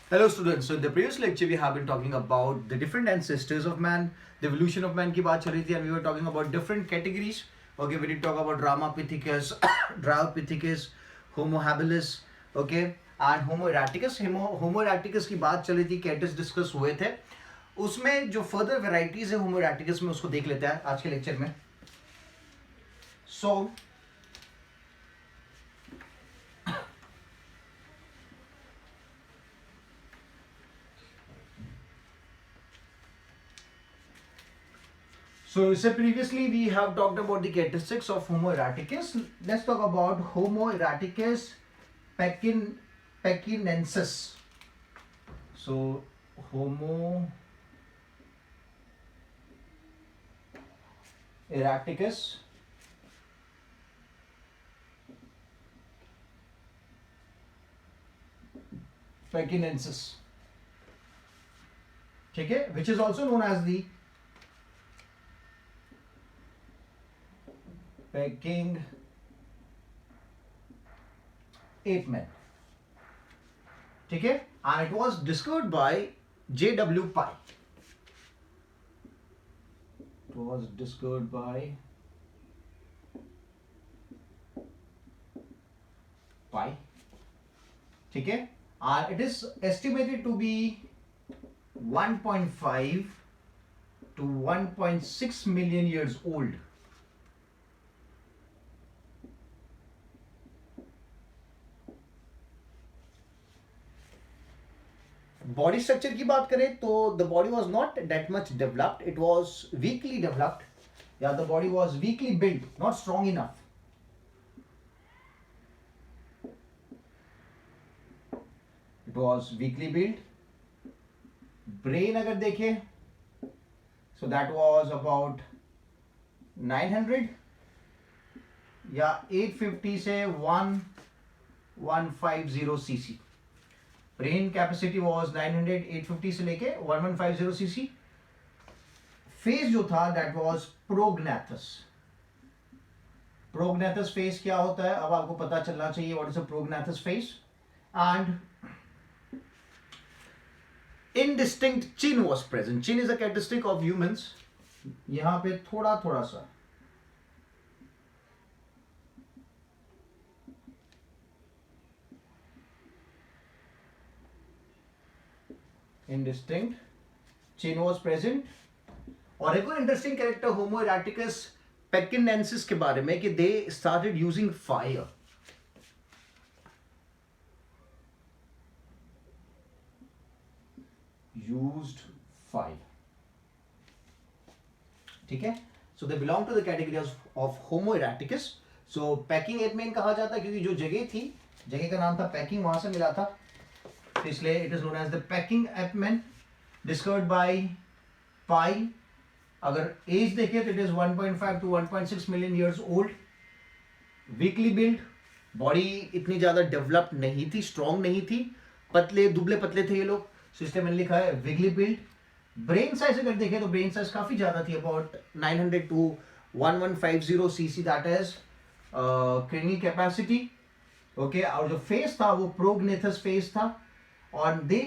Hello students. So in the previous lecture we have been talking about the different ancestors of man, the evolution of man की बात चल रही थी and we were talking about different categories. Okay, we did talk about Dramapithecus, Dryopithecus, Homo habilis, okay, and Homo erectus. Homo erectus की बात चल रही थी, कैटस डिस्कस हुए थे. उसमें जो फर्दर वेराइटीज है होमो erectus में उसको देख लेते हैं आज के लेक्चर में. So So previously we have talked about the characteristics of Homo erectus. Let's talk about Homo erectus pekinensis. So Homo erectus pekinensis. Okay, which is also known as the Peking ape man. Okay, and it was discovered by J.W. Pye. It was discovered by Pye. Okay, and it is estimated to be 1.5 to 1.6 million years old. Body structure की बात करें तो the body was not that much developed, it was weakly developed या the body was weakly build, not strong enough. It was weakly build. Brain अगर देखें so that was about 900 या 850 से 1150 CC. Brain capacity was 900 850 से लेके 1150 CC. Face जो था that was prognathous. Prognathous face क्या होता है अब आपको पता चलना चाहिए. What is a prognathous face? And indistinct chin was present. Chin is a characteristic of humans. यहां पे थोड़ा थोड़ा सा indistinct chin was present. और एक और इंटरेस्टिंग कैरेक्टर होमो इरेक्टिकस पेकिनेंसिस के बारे में कि they started using fire. Used fire. ठीक है. So they belong to the category of homo erectus. So Peking apeman कहा जाता है क्योंकि जो जगह थी, जगह का नाम था पैकिंग, वहां से मिला था, इसलिए it is known as the Peking apeman. Discovered by Pei. अगर एज देखें तो it is 1.5 to 1.6 million years old. Weakly build. Body इतनी ज्यादा डेवलप्ड नहीं थी, स्ट्रॉन्ग नहीं थी, पतले दुबले पतले थे ये लोग. सो इसलिए मैंने लिखा है वीकली बिल्ड. ब्रेन साइज अगर देखें तो ब्रेन साइज काफी ज्यादा थी, about 900 to 1150 cc. That is cranial capacity. Okay. और जो फेस था वो प्रोग्नेथस फेस था. और they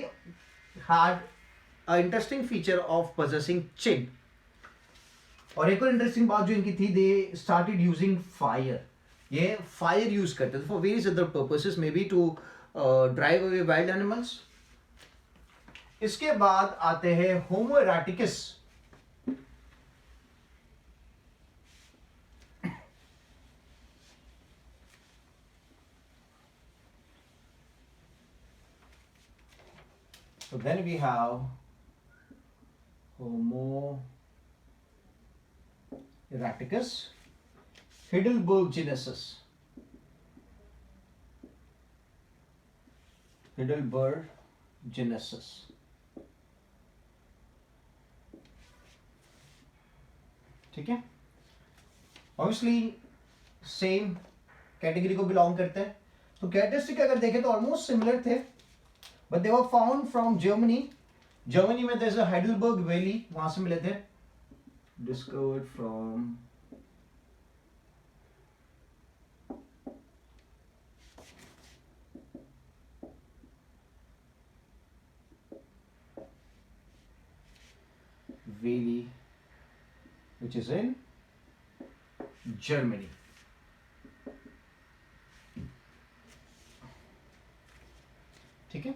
had a interesting feature of possessing chin. और एक और इंटरेस्टिंग बात जो इनकी थी, दे स्टार्टेड यूजिंग फायर. ये फायर यूज करते थे for various other purposes, may be to drive away wild animals. इसके बाद आते हैं होमो इरेक्टिकस. So then we have Homo erectus, Heidelberg genesis. Heidelberg genesis. ठीक है. ऑब्वियसली सेम कैटेगरी को बिलोंग करते हैं. तो कैरेक्टरिस्टिक अगर देखें तो ऑलमोस्ट सिमिलर थे, but they were found from Germany. Germany में there is a Heidelberg valley, वहां से मिले थे. Discovered from Valley, which is in Germany. ठीक है.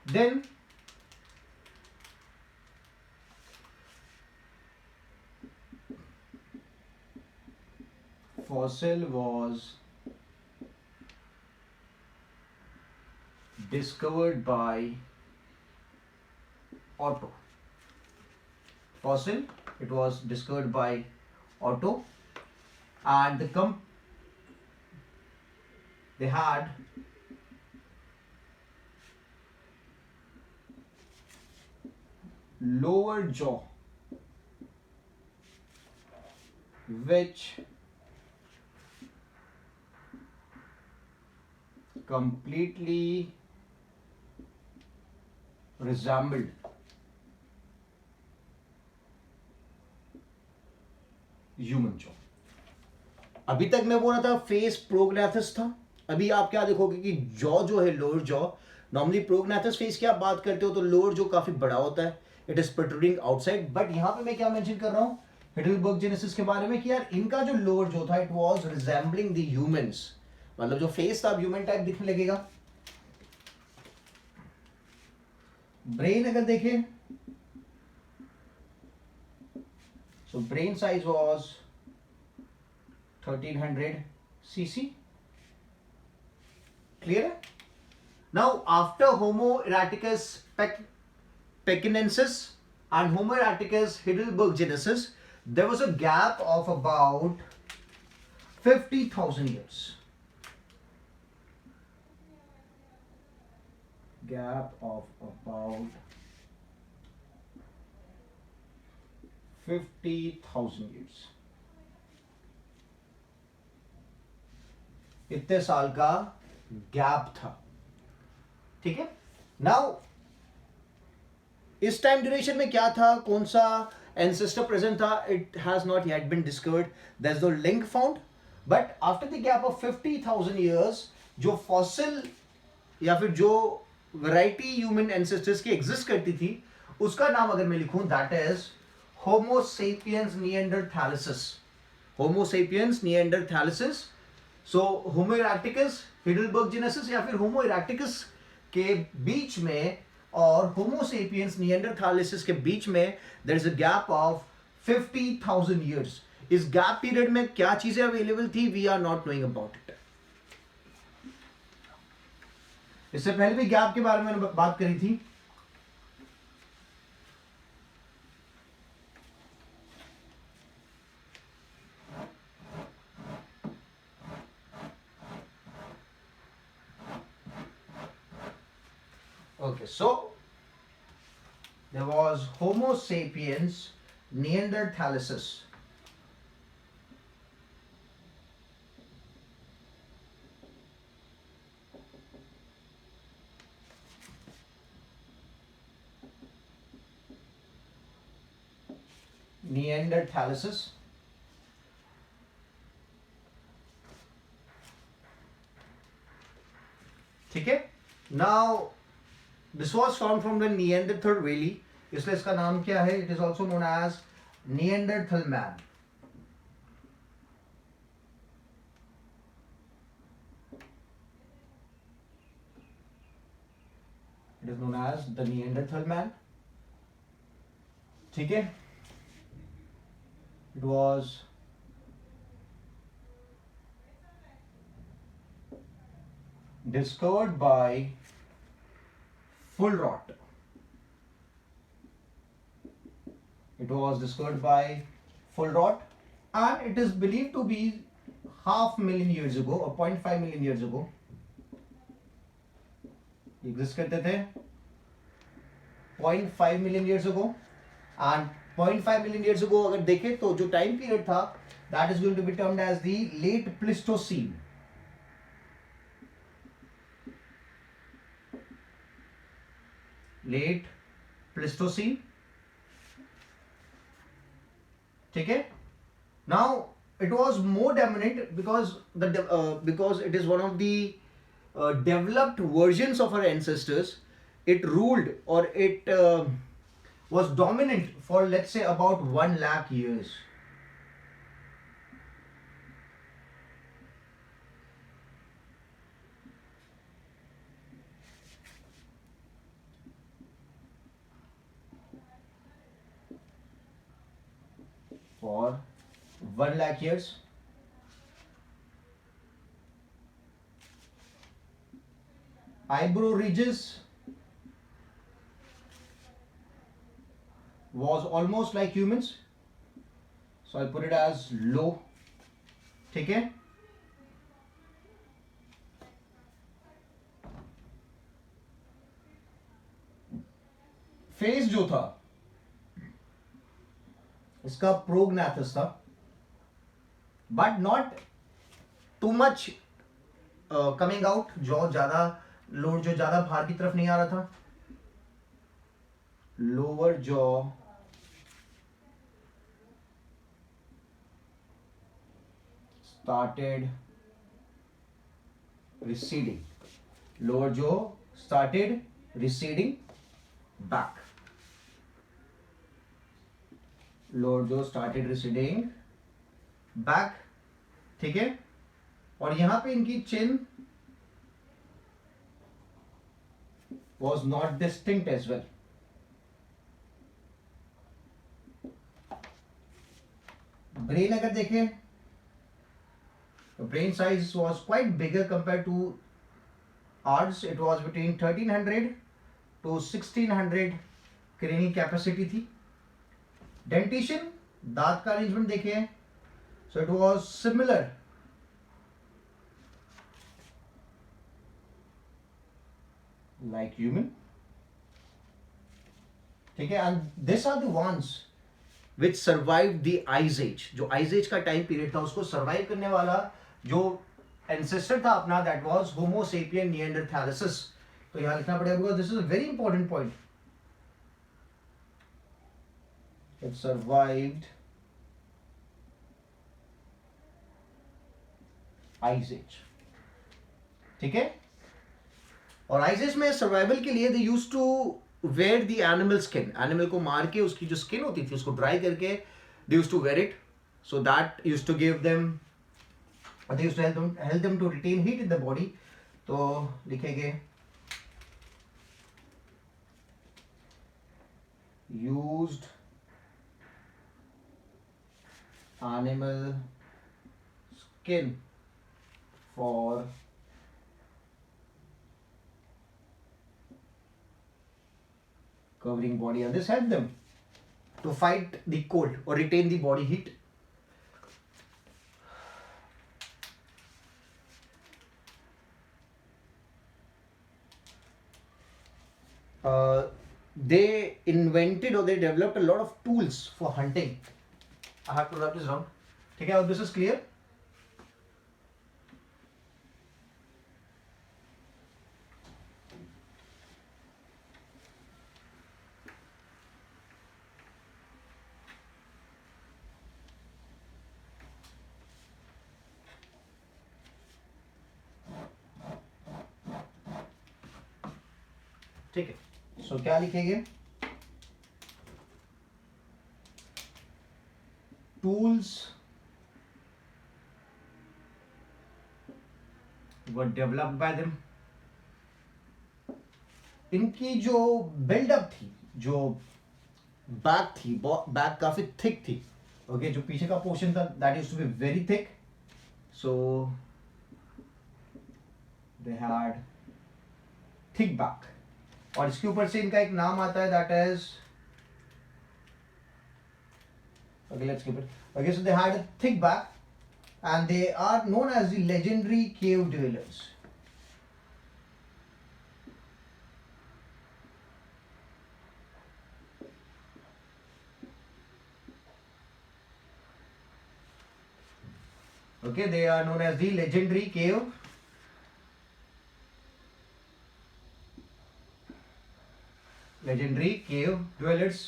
Then fossil was discovered by Otto. Fossil, it was discovered by Otto, and they had lower jaw, which completely resembled human jaw. अभी तक मैं बोल रहा था फेस प्रोग्नाथस था. अभी आप क्या देखोगे कि जॉ जो है, लोअर जॉ, नॉर्मली प्रोग्नाथस फेस की आप बात करते हो तो लोअर जो काफी बड़ा होता है, it is protruding outside. But यहां पे मैं क्या मेंशन कर रहा हूं हिडलबर्ग जेनेसिस के बारे में कि यार इनका जो लोअर जो था, it was resembling the humans. मतलब जो फेस था ह्यूमन टाइप दिखने लगेगा. ब्रेन अगर देखें, so brain size was 1300 cc. Clear? Now after Homo erectus pekinensis and Homo erectus Heidelberg genesis, there was a gap of about 50,000 years. Gap of about 50,000 years. इतने साल का gap था. ठीक है. नाउ इस टाइम ड्यूरेशन में क्या था, कौन सा एंसेस्टर प्रेजेंट था, it has not yet been discovered. There is no link found. But after the gap of 50,000 years, जो फॉसिल या फिर जो वैरायटी ह्यूमन एंसेस्टर्स की एग्जिस्ट करती थी, उसका नाम अगर मैं लिखूं, that is Homo sapiens neanderthalensis. Homo sapiens neanderthalensis. So Homo erectus Heidelberg genesis या फिर Homo erectus के बीच में और Homo sapiens neanderthalensis के बीच में there is a gap of 50,000 years. इस गैप पीरियड में क्या चीजें अवेलेबल थी, we are not knowing about it. इससे पहले भी गैप के बारे में मैंने बात करी थी. Okay, so there was Homo sapiens neanderthalensis. Neanderthalensis. ठीक है. Now this was found from the Neanderthal valley. इसलिए इसका नाम क्या है? It is also known as Neanderthal man. It is known as the Neanderthal man. ठीक है. It was discovered by Fulrott. It was discovered by Fulrott, and it is believed to be 500,000 years ago or 0.5 million years ago. Exist करते थे 0.5 million years ago, and 0.5 million years ago अगर देखें तो जो time period था, that is going to be termed as the late Pleistocene. Late Pleistocene. ठीक है. Now it was more dominant because because it is one of the developed versions of our ancestors. It ruled or it was dominant for, let's say, about 1 lakh years. For 1 lakh years. Eyebrow ridges was almost like humans, so I'll put it as low. ठीक है. Face जो था इसका प्रोग्नाथस था, but not too much coming out. Jaw ज्यादा load जो ज्यादा बाहर की तरफ नहीं आ रहा था. Lower jaw started receding. Lower jaw started receding back. Lower jaw started receding back. ठीक है. और यहां पे इनकी चिन was not distinct as well. Brain अगर देखें, the brain size was quite bigger compared to ours. It was between 1300 to 1600 cranial capacity थी. Dentition, दांत का अरेंजमेंट देखिए, so it was similar like human. ठीक है. and these are the ones which survived the ice age. जो ice age का time period था उसको सर्वाइव करने वाला जो एंसेस्टर था अपना, that was Homo sapien neanderthalensis. तो यहां लिखना पड़ेगा because this is a very important point. It survived ice age. ठीक है. और आइस एज में सर्वाइवल के लिए they used to wear the animal skin. Animal को मार के उसकी जो स्किन होती थी उसको ड्राई करके they used to wear it, so that used to give them, they used to help them to retain heat in the body. तो लिखेंगे used animal skin for covering body, and this helped them to fight the cold or retain the body heat. They invented or they developed a lot of tools for hunting. I have to wrap this down. ठीक है. This is clear. ठीक है. सो क्या लिखेंगे? Tools were developed by them. इनकी जो buildup थी, जो बैक थी, बैक काफी थिक थी. ओके. जो पीछे का पोर्शन था that used to be very thick, so they had thick back. और इसके ऊपर से इनका एक नाम आता है, that is, okay, let's keep it. Okay, so they had a thick back and they are known as the legendary cave dwellers. Okay, they are known as the legendary cave dwellers.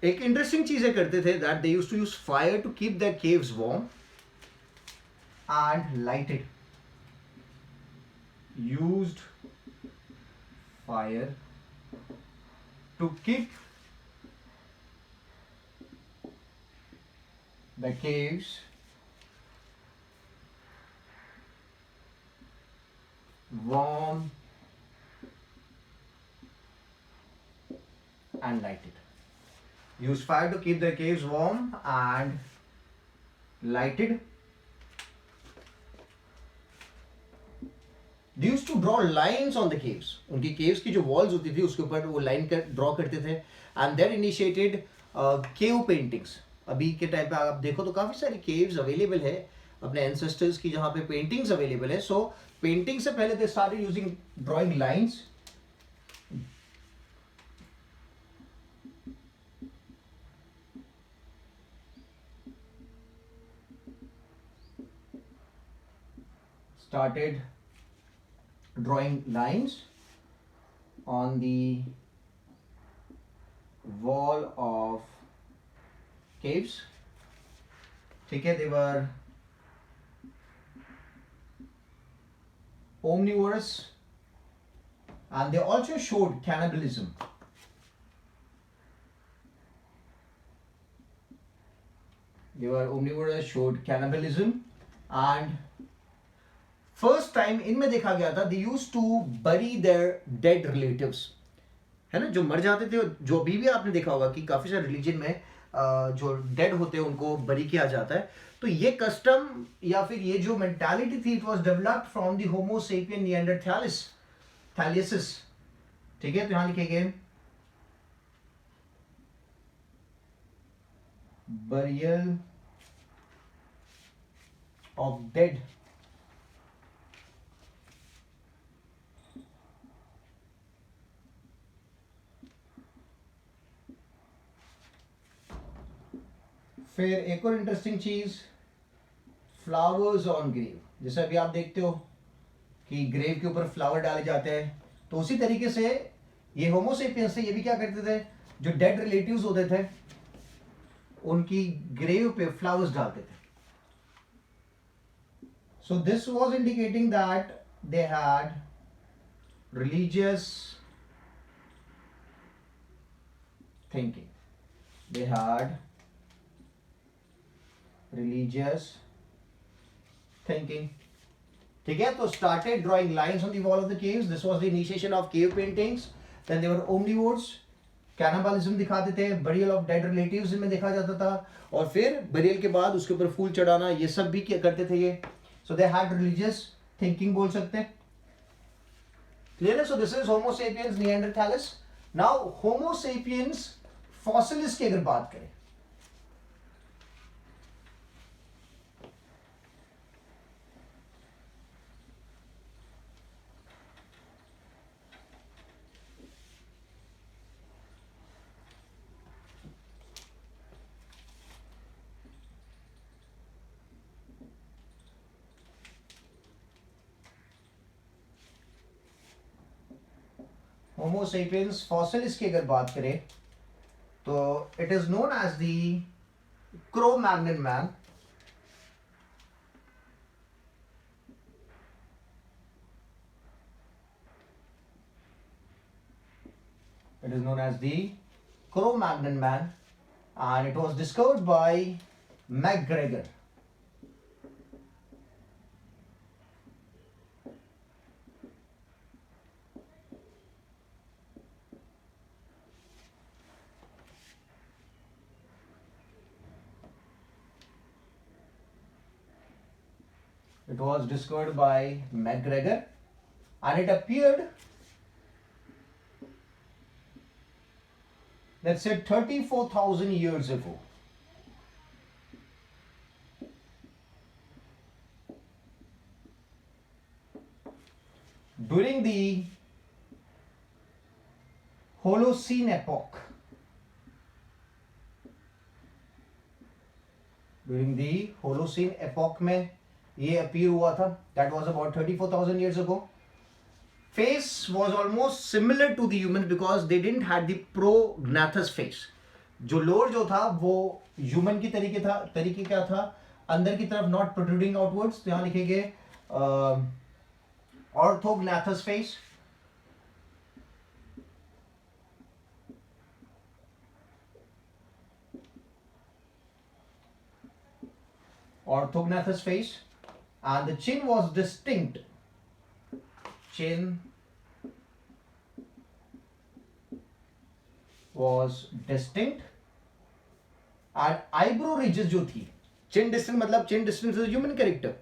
एक interesting चीजें करते थे, that they used to use fire to keep their caves warm and lighted. Used fire to keep the caves warm and lighted. Use fire to keep the caves warm and lighted. They used to draw lines on the caves. उनकी caves की जो walls होती थी उसके ऊपर वो line draw करते थे and then initiated cave paintings. अभी के टाइम पे आप देखो तो काफ़ी सारी caves available है अपने ancestors की जहाँ पे paintings available है. So painting से पहले they started using drawing lines. Started drawing lines on the wall of caves. ठीक है, they were omnivorous and they also showed cannibalism. They were omnivorous, showed cannibalism and first time इनमें देखा गया था they used to bury their dead relatives, है ना, जो मर जाते थे. जो अभी भी आपने देखा होगा कि काफी सारे रिलीजन में जो डेड होते हैं उनको बरी किया जाता है. तो ये कस्टम या फिर ये जो मेंटालिटी थी it was developed from the homo sapien neanderthalis thaliasis. ठीक है, तो यहां लिखेंगे बरियल ऑफ डेड फिर एक और इंटरेस्टिंग चीज फ्लावर्स ऑन ग्रेव. जैसे अभी आप देखते हो कि ग्रेव के ऊपर फ्लावर डाले जाते हैं, तो उसी तरीके से ये होमो सेपियंस से ये भी क्या करते थे, जो डेड रिलेटिव्स होते थे उनकी ग्रेव पे फ्लावर्स डालते थे. सो this was indicating that they had religious thinking. They had religious thinking. ठीक है, तो started drawing lines on the wall of the caves. This was the initiation of cave paintings. Then they were omnivores. Cannibalism दिखाते थे, burial of dead relatives इनमें देखा जाता था, और फिर burial के बाद उसके ऊपर फूल चढ़ाना, ये सब भी क्या करते थे ये. So they had religious thinking बोल सकते हैं. Clear है? So this is Homo sapiens Neanderthalis. Now Homo sapiens fossilis की अगर बात करें, होमो सेपियंस फॉसिलिस की अगर बात करें तो it is known as the Cro Magnon man. It is known as the Cro-Magnon man and it was discovered by MacGregor. It was discovered by MacGregor and it appeared, let's say, 34,000 years ago. During the Holocene epoch. During the Holocene epoch में ये appear हुआ था. That was about 34,000 years ago. Face was almost similar to the human because they didn't had the prognathous face. जो lower जो था वो human की तरीके क्या था, अंदर की तरफ नॉट प्रोट्रूडिंग आउटवर्ड्स. तो यहाँ लिखेंगे ऑर्थोग्नाथस face. orthognathous face, and the chin was distinct. Chin was distinct, and eyebrow ridges जो थी, chin distinct मतलब chin distinct is a human character,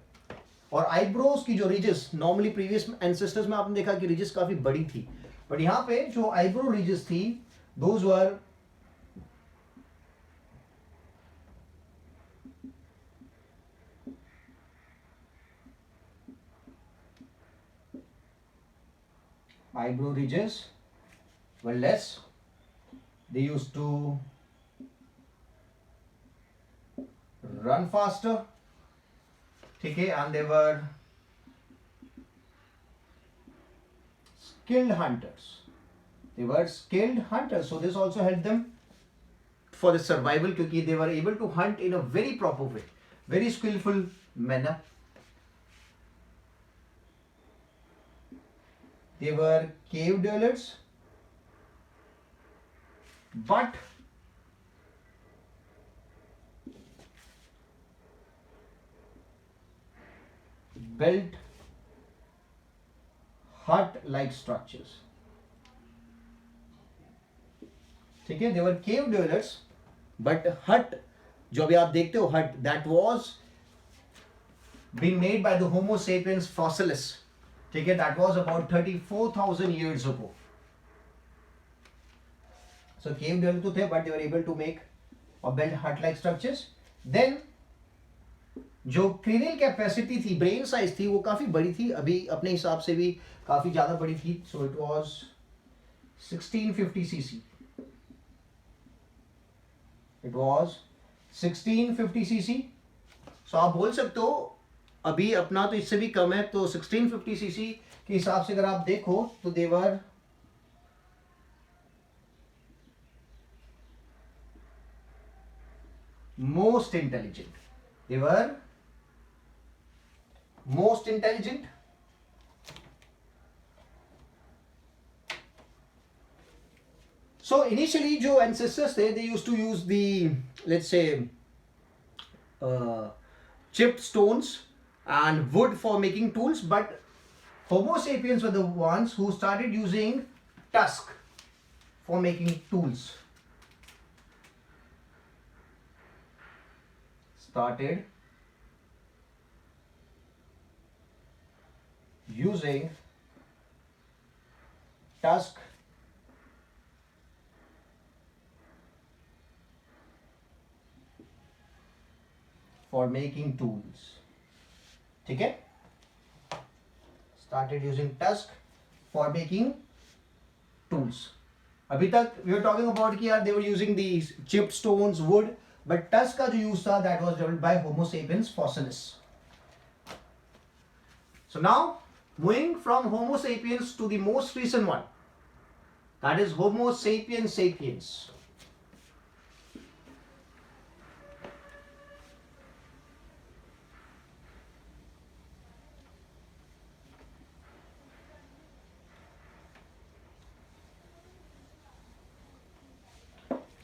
और आईब्रोज की जो रिजेस नॉर्मली प्रीवियस एंसेस्टर्स में आपने देखा कि रिजेस काफी बड़ी थी, बट यहां पे जो आईब्रो रिजेस थी those were eyebrow ridges were less. They used to run faster, ठीक है, and they were skilled hunters. They were skilled hunters, so this also helped them for the survival क्योंकि they were able to hunt in a very proper way, very skillful manner. They were cave dwellers, but built hut-like structures. ठीक है, they were cave dwellers, but hut जो अभी आप देखते हो hut that was being made by the Homo sapiens fossilis. ठीक है, that was about 34,000 years ago. So cave dwellers तो थे, but they were able to make or build hut-like structures. Then जो क्रेनियल कैपेसिटी थी, brain size थी, वो काफी बड़ी थी, अभी अपने हिसाब से भी काफी ज्यादा बड़ी थी. So it was 1650 cc. It was 1650 cc. So आप बोल सकते हो अभी अपना तो इससे भी कम है, तो 1650 सीसी के हिसाब से अगर आप देखो तो देवर मोस्ट इंटेलिजेंट. देवर most intelligent. So initially जो ancestors थे, they used to use the, let's say, chipped stones and wood for making tools, but Homo sapiens were the ones who started using tusk for making tools. Started using tusk for making tools. ठीक है, started using tusk for making tools. अभी तक we were talking about कि यार they were using these chipped stones, wood, but tusk का जो use था that was developed by Homo sapiens fossilis. So now moving from Homo sapiens to the most recent one, that is Homo sapiens sapiens.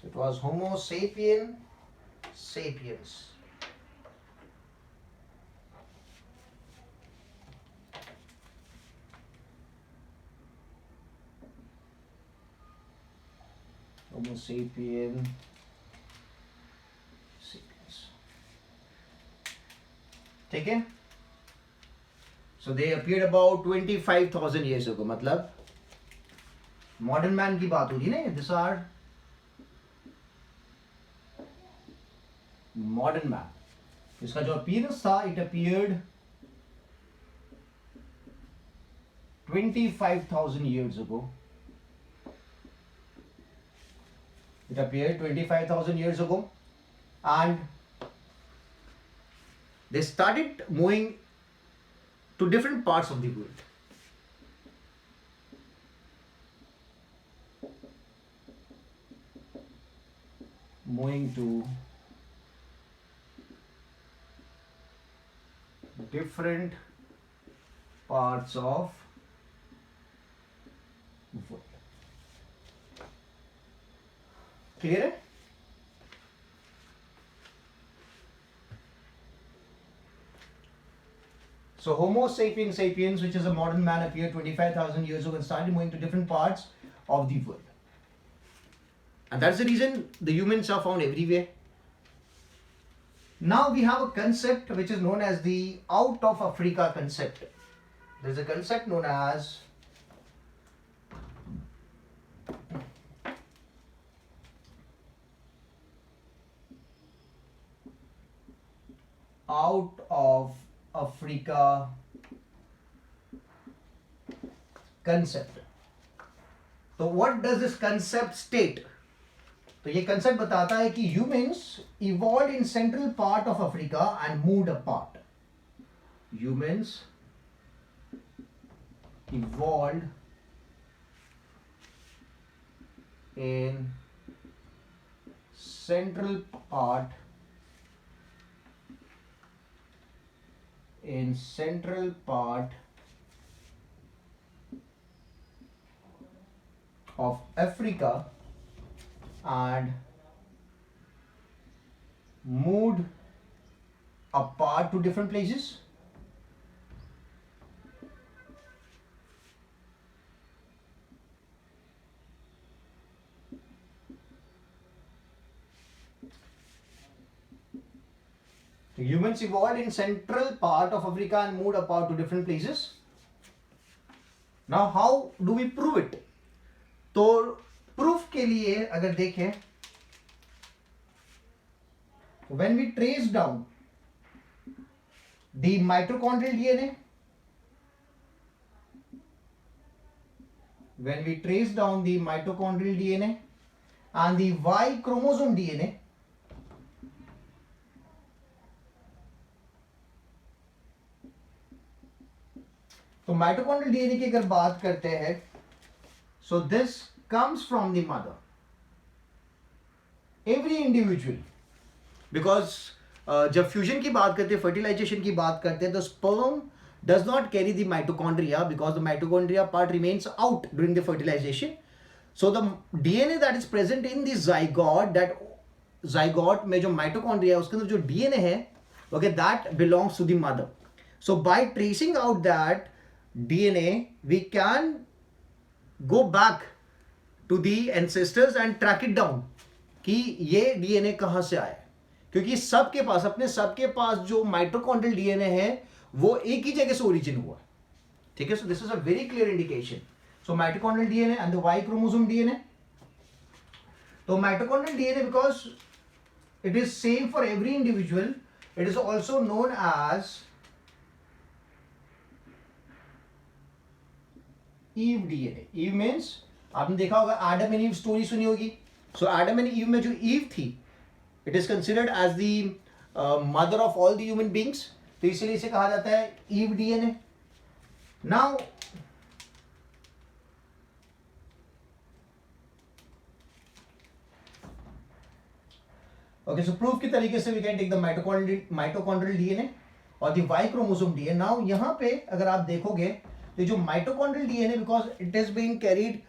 So it was Homo sapien sapiens. Homo sapien sapiens. ठीक है, so they appeared about 25,000 years ago. मतलब modern man की बात हो रही है ना, these are modern man. इसका जो appearance था, it appeared 25,000 years ago. It appeared 25,000 years ago, and they started moving to different parts of the world. Moving to different parts of the world. Clear है? So Homo sapiens sapiens, which is a modern man, appeared 25,000 years ago and started moving to different parts of the world. And that's the reason the humans are found everywhere. Now we have a concept which is known as the out of Africa concept. There's a concept known as out of Africa concept. तो what does this concept state? तो ये concept बताता है कि humans evolved in central part of Africa and moved apart. Humans evolved in central part of Africa and moved apart to different places. Humans evolved in central part of Africa and moved apart to different places. Now how do we prove it? तो proof के लिए अगर देखें, when we trace down the mitochondrial DNA, when we trace down the mitochondrial DNA and the Y chromosome DNA, तो mitochondrial DNA की अगर बात करते हैं, so this comes from the mother. Every individual, because जब फ्यूजन की बात करते हैं, फर्टिलाइजेशन की बात करते हैं, the sperm does not carry the mitochondria because the mitochondria part remains out during the fertilization. So the DNA that is present in the zygote, that zygote में जो mitochondria है उसके अंदर जो DNA है, okay, that belongs to the mother. So by tracing out that DNA, we can go back to the ancestors and track it down कि ये DNA कहाँ से आया, क्योंकि सबके पास, अपने सबके पास जो माइटोकॉन्ड्रियल DNA है वो एक ही जगह से ओरिजिन हुआ है. ठीक है, so this is a very clear indication. So mitochondrial DNA and the Y chromosome DNA. तो mitochondrial DNA, because it is same for every individual, it is also known as Eve DNA. Eve means आपने देखा होगा Adam and ewe story सुनी होगी. सो Adam and ewe में जो Eve थी, it is considered as the mother of all the human beings, तो इसलिए इसे कहा जाता है Eve DNA. Now okay, so proof की तरीके से we can take the mitochondrial DNA और the Y chromosome DNA. Now यहां पे अगर आप देखोगे तो जो mitochondrial DNA, because it is being carried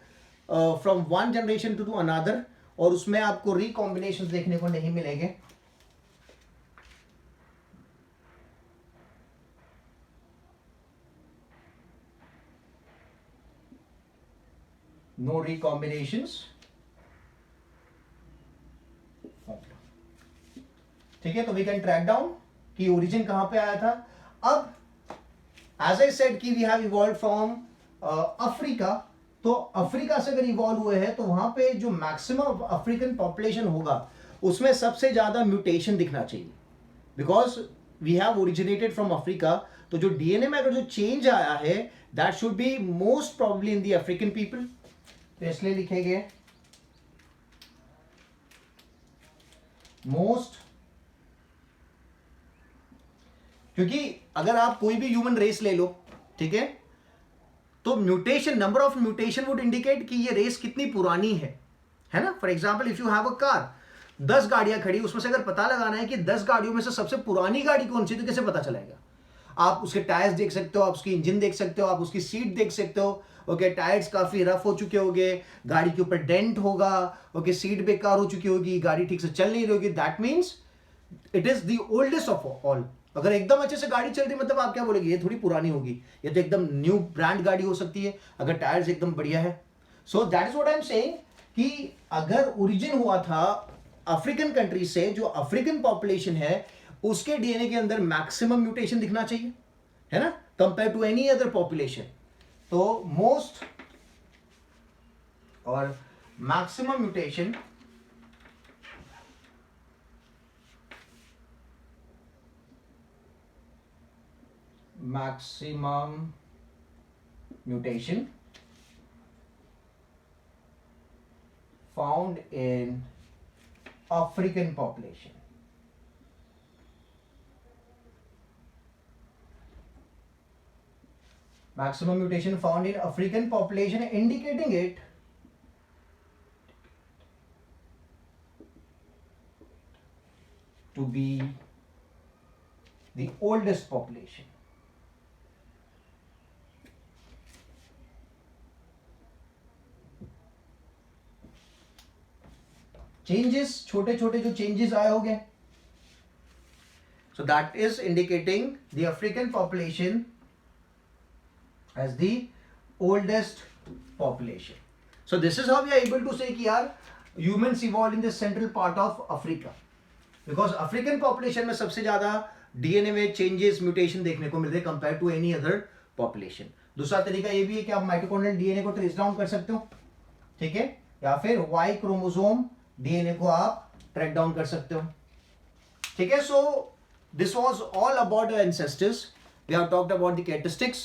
from one generation to another, और उसमें आपको रिकॉम्बिनेशन देखने को नहीं मिलेंगे. नो रिकॉम्बिनेशंस. ठीक है, तो वी कैन ट्रैक डाउन कि ओरिजिन कहां पे आया था. अब एज आई सेड कि we have evolve from Africa, तो अफ्रीका से अगर इवॉल्व हुए हैं तो वहां पे जो मैक्सिमम अफ्रीकन पॉपुलेशन होगा उसमें सबसे ज्यादा म्यूटेशन दिखना चाहिए, because we have originated from Africa. तो जो डीएनए में अगर जो चेंज आया है that should be most probably in the African people. तो इसलिए लिखेंगे मोस्ट, क्योंकि अगर आप कोई भी ह्यूमन रेस ले लो, ठीक है, तो mutation, number of mutation would indicate कि ये रेस कितनी पुरानी है ना. For example if you have a car, 10 गाड़ियां खड़ी, उसमें से अगर पता लगाना है कि 10 गाड़ियों में से सबसे पुरानी गाड़ी कौन सी, तो कैसे पता चलेगा? आप उसके टायर्स देख सकते हो, आप उसकी इंजन देख सकते हो, आप उसकी सीट देख सकते हो. ओके, टायर्स काफी रफ हो चुके होंगे, गाड़ी के ऊपर डेंट होगा, ओके, सीट बेकार हो चुकी होगी, गाड़ी ठीक से चल नहीं रही होगी. That means it is the oldest of all. अगर एकदम अच्छे से गाड़ी चल रही मतलब आप क्या बोलेंगे, ये थोड़ी पुरानी होगी, ये तो एकदम न्यू ब्रांड गाड़ी हो सकती है अगर टायर्स एकदम बढ़िया है. So that is what I am saying कि अगर ओरिजिन हुआ था अफ्रीकन कंट्री से, जो अफ्रीकन पॉपुलेशन है उसके डीएनए के अंदर मैक्सिमम म्यूटेशन दिखना चाहिए, है ना, compare to any other population. तो मोस्ट और maximum mutation found in African population. Maximum mutation found in African population, indicating it to be the oldest population. Changes, छोटे छोटे जो चेंजेस आए हो गए, so that is indicating the African population as the oldest population. So this is how we are able to say कि यार humans evolved in the central part of Africa, because African population में सबसे ज्यादा DNA में changes, mutation देखने को मिलते हैं compared to any other population. दूसरा तरीका ये भी है कि आप माइटोकॉन्ड्रियल डीएनए को ट्रेस डाउन कर सकते हो, ठीक है, या फिर वाई क्रोमोसोम डीएनए को आप ट्रैक डाउन कर सकते हो, ठीक है. So this was all about the ancestors. We have talked about the characteristics,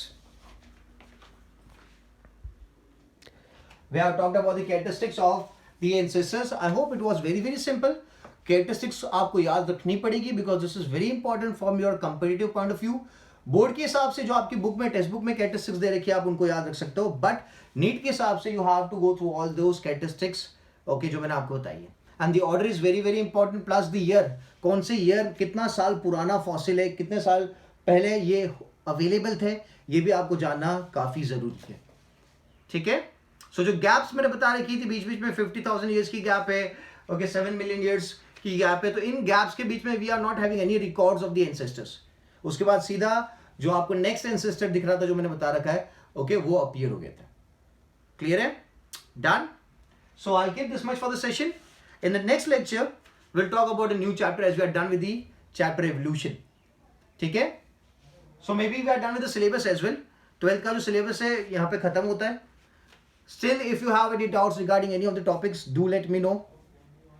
we have talked about the characteristics of the ancestors. I hope it was very very simple. Characteristics आपको याद रखनी पड़ेगी because this is very important from your competitive point of view. Board के हिसाब से जो आपकी book में, टेक्स्ट बुक में कैरेक्टरिस्टिक्स दे रखी है आप उनको याद रख सकते हो, बट नीट के हिसाब से you have to go through all those characteristics, okay, जो मैंने आपको बताई है. And the order is very very important, plus the year, कौन से ईयर, कितना साल पुराना फॉसिल है, कितने साल पहले ये अवेलेबल थे, ये भी आपको जानना काफी जरूरी है, ठीक है. सो जो गैप्स मैंने बता रखी थी, बीच बीच में 50,000 ईयर्स की गैप है, ओके, 7 मिलियन ईयर्स की गैप है, तो इन गैप्स के बीच में we are not having any records of the ancestors. उसके बाद सीधा जो आपको नेक्स्ट एंसेस्टर दिख रहा था जो मैंने बता रखा है, ओके, वो अपीयर हो गया था. क्लियर है? Done. So I'll keep this much for the session. In the next lecture, we'll talk about a new chapter as we are done with the chapter evolution. ठीक है? So maybe we are done with the syllabus as well. 12th का जो syllabus है यहाँ पे खत्म होता है. Still, if you have any doubts regarding any of the topics, do let me know.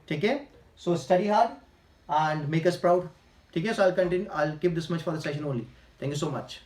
ठीक है? So study hard and make us proud. ठीक है? So I'll keep this much for the session only. Thank you so much.